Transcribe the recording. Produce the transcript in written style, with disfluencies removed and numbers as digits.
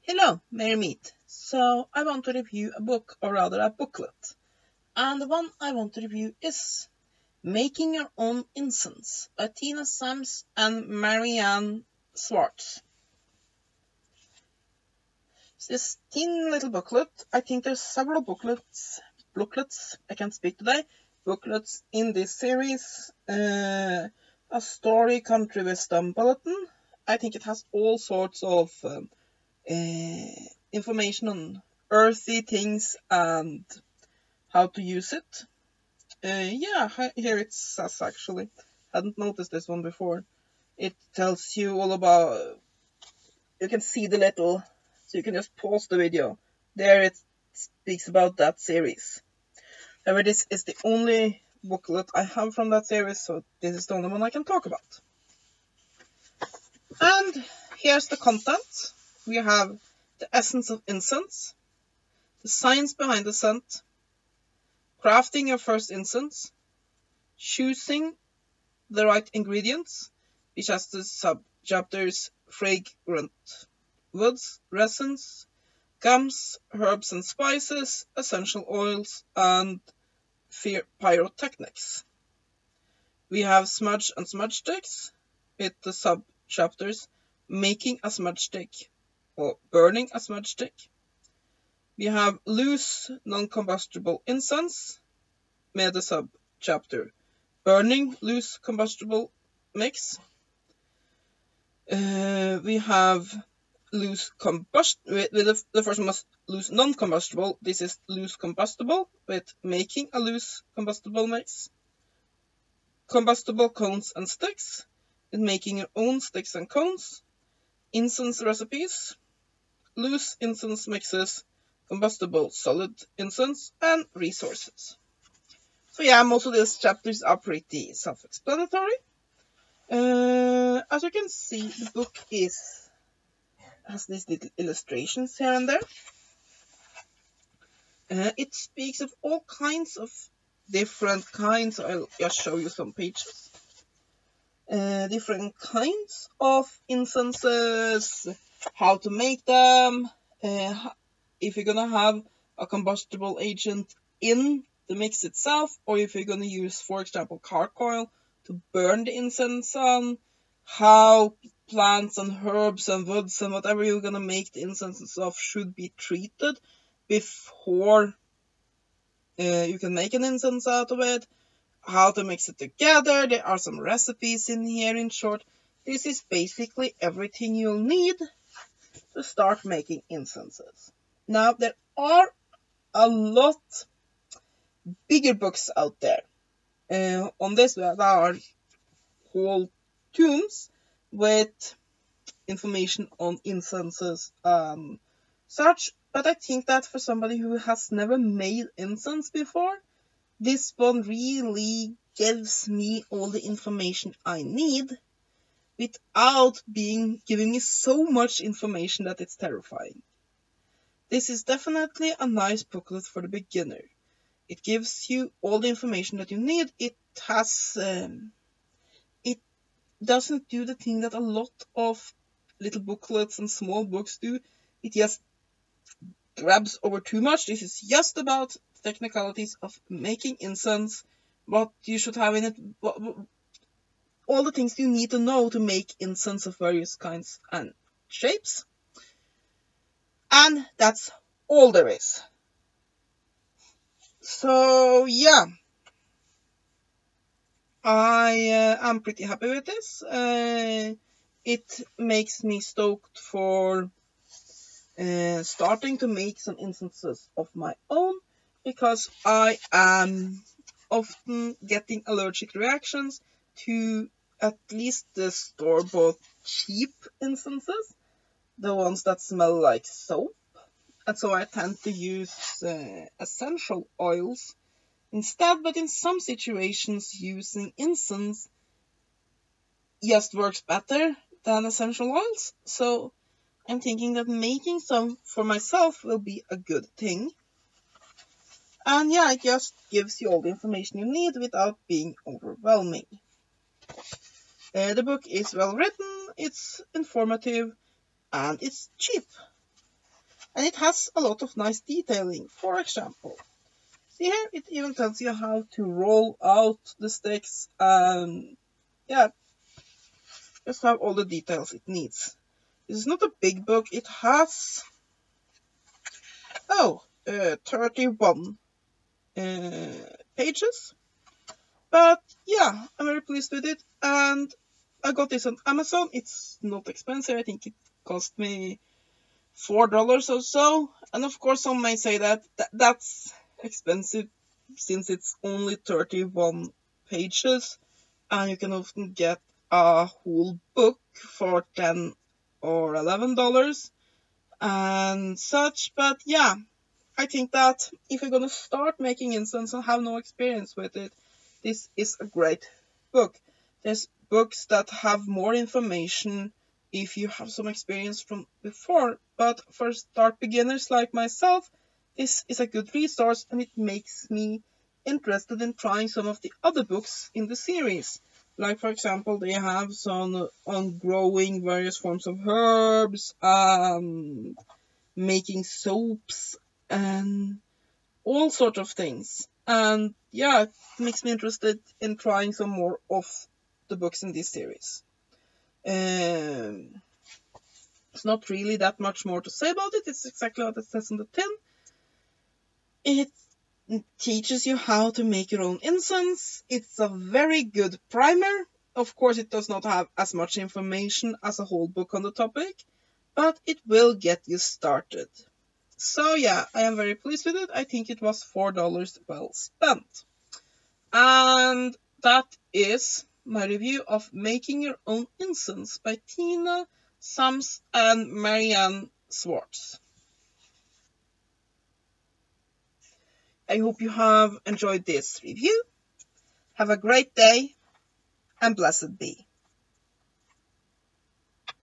Hello, Mary Meet. So I want to review a book, or rather a booklet. And the one I want to review is Making Your Own Incense by Tina Sams and Maryanne Schwartz. It's this thin little booklet. I think there's several booklets, I can't speak today, booklets in this series. A story, country wisdom bulletin. I think it has all sorts of information on earthy things and how to use it. Yeah, here it says actually. Hadn't noticed this one before. It tells you all about. You can see the little, so you can just pause the video. There it speaks about that series. However, this is the only booklet I have from that series, so this is the only one I can talk about. And here's the content. We have the essence of incense, the science behind the scent, crafting your first incense, choosing the right ingredients, which has the sub-chapters fragrant woods, resins, gums, herbs and spices, essential oils, and pyrotechnics. We have smudge and smudge sticks, with the sub-chapters making a smudge stick or burning a smudge stick. We have loose non-combustible incense med the sub-chapter burning loose combustible mix. We have loose the first one was loose non-combustible. This is loose combustible with making a loose combustible mix. Combustible cones and sticks with making your own sticks and cones. Incense recipes, loose incense mixes, combustible solid incense, and resources. So yeah, most of these chapters are pretty self-explanatory. As you can see, the book has these little illustrations here and there. It speaks of all kinds of different kinds. I'll just show you some pages. Different kinds of incenses, how to make them, if you're gonna have a combustible agent in the mix itself, or if you're gonna use, for example, charcoal to burn the incense on, how plants and herbs and woods and whatever you're gonna make the incense of should be treated before you can make an incense out of it, how to mix it together. There are some recipes in here. In short, this is basically everything you'll need to start making incenses. Now, there are a lot bigger books out there. On this, there are whole tomes with information on incenses and such, but I think that for somebody who has never made incense before, this one really gives me all the information I need without giving me so much information that it's terrifying. This is definitely a nice booklet for the beginner. It gives you all the information that you need. It doesn't do the thing that a lot of little booklets and small books do. It just grabs over too much. This is just about technicalities of making incense, what you should have in it, all the things you need to know to make incense of various kinds and shapes. And that's all there is. So yeah, I am pretty happy with this. It makes me stoked for starting to make some incenses of my own, because I am often getting allergic reactions to at least the store-bought cheap incenses, the ones that smell like soap, and so I tend to use essential oils instead, but in some situations using incense just works better than essential oils, so I'm thinking that making some for myself will be a good thing. And yeah, it just gives you all the information you need without being overwhelming. The book is well written, it's informative, and it's cheap. And it has a lot of nice detailing. For example, see here, it even tells you how to roll out the sticks, and yeah, just have all the details it needs. This is not a big book. It has 31 pages. But yeah, I'm very pleased with it, and I got this on Amazon. It's not expensive. I think it cost me $4 or so. And of course, some may say that that's expensive since it's only 31 pages, and you can often get a whole book for $10 or $11 and such. But yeah, I think that if you're gonna start making incense and have no experience with it, this is a great book. There's books that have more information if you have some experience from before, but for start beginners like myself, this is a good resource, and it makes me interested in trying some of the other books in the series. Like, for example, they have some on growing various forms of herbs, making soaps, and all sorts of things. And yeah, it makes me interested in trying some more of the books in this series. It's not really that much more to say about it. It's exactly what it says on the tin. It teaches you how to make your own incense. It's a very good primer. Of course, it does not have as much information as a whole book on the topic, but it will get you started. So yeah, I am very pleased with it. I think it was $4 well spent. And that is my review of Making Your Own Incense by Tina Sams and Maryanne Schwartz. I hope you have enjoyed this review. Have a great day, and blessed be.